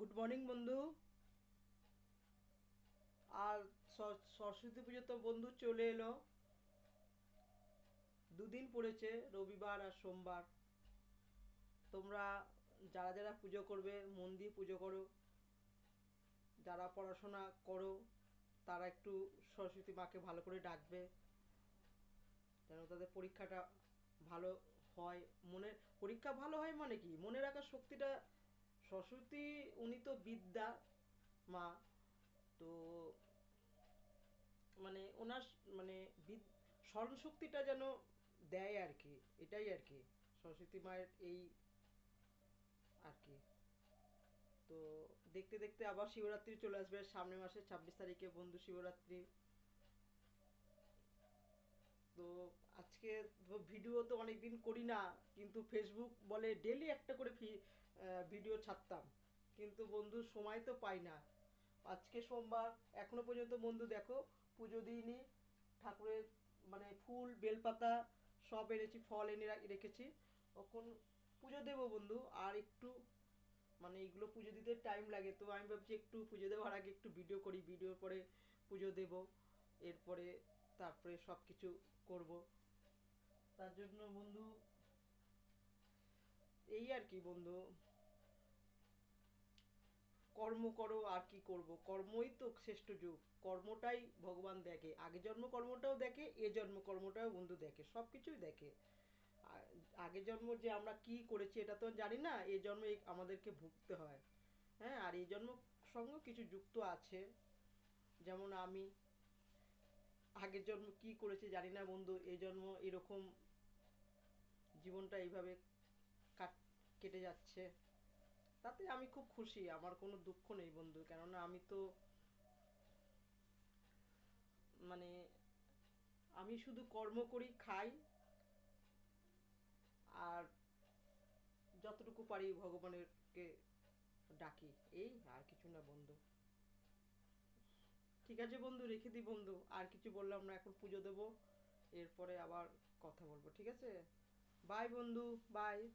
Good morning বন্ধু। আর সরস্বতী পুজো তো বন্ধু চলে এলো। দুদিন পড়েছে, রবিবার আর সোমবার। তোমরা যারা যারা পুজো করবে মন দিয়ে পুজো করো। যারা পড়াশোনা করো তারা একটু সরস্বতী মাকে ভালো করে ডাকবে, যেন তাদের পরীক্ষাটা ভালো হয়। মনের পরীক্ষা ভালো হয় মানে কি, মনে রাখার শক্তিটা। সরস্বতী উনি তো বিদ্যা মা। তো মানে ওনার মানে স্মরণ শক্তিটা যেন দেয় আর কি। এটাই আর কি সরস্বতী মায়ের এই আর কি। তো দেখতে দেখতে আবার শিবরাত্রি চলে আসবে সামনের মাসে 26 তারিখে বন্ধু, শিবরাত্রি। তো আজকে ভিডিও তো অনেকদিন করি না, কিন্তু ফেসবুক বলে ডেলি একটা করে ভিডিও ছাড়তাম, কিন্তু বন্ধু সময় তো পাই না। আজকে সোমবার, এখনো পর্যন্ত বন্ধু দেখো পুজো দিইনি। ঠাকুরের মানে ফুল বেলপাতা সব এনেছি, ফল এনে রেখেছি। এখন পুজো দেবো বন্ধু। আর একটু মানে এগুলো পুজো দিতে টাইম লাগে, তো আমি ভাবছি একটু পুজো দেওয়ার আগে একটু ভিডিও করি, ভিডিওর পরে পুজো দেব। এরপরে তারপরে সব কিছু করব। তার জন্য বন্ধু এই আর কি বন্ধু, কর্ম করো আর কি করব। কর্মই তো শ্রেষ্ঠ যুগ। কর্মটাই ভগবান দেখে, আগে জন্ম কর্মটাও দেখে, এ জন্ম কর্মটাও বন্ধু দেখে, সব কিছুই দেখে। আগে জন্ম যে আমরা কি করেছি এটা তো জানি না, এ জন্মে আমাদেরকে ভুগতে হয়। হ্যাঁ, আর এই জন্ম সঙ্গে কিছু যুক্ত আছে। যেমন আমি আগের জন্ম কি করেছি জানি না বন্ধু, এই জন্ম এরকম জীবনটা এইভাবে কাট- কেটে যাচ্ছে। তাতে আমি খুব খুশি, আমার কোনো দুঃখ নেই বন্ধু। কেননা আমি তো মানে আমি শুধু কর্ম করি, খাই, আর যতটুকু পারি ভগবানেরকে ডাকি, এই আর কিছু না বন্ধু। ঠিক আছে বন্ধু, রেখে দিই বন্ধু, আর কিছু বললাম না, এখন পুজো দেবো। এরপরে আবার কথা বলবো, ঠিক আছে? বাই বন্ধু, বাই।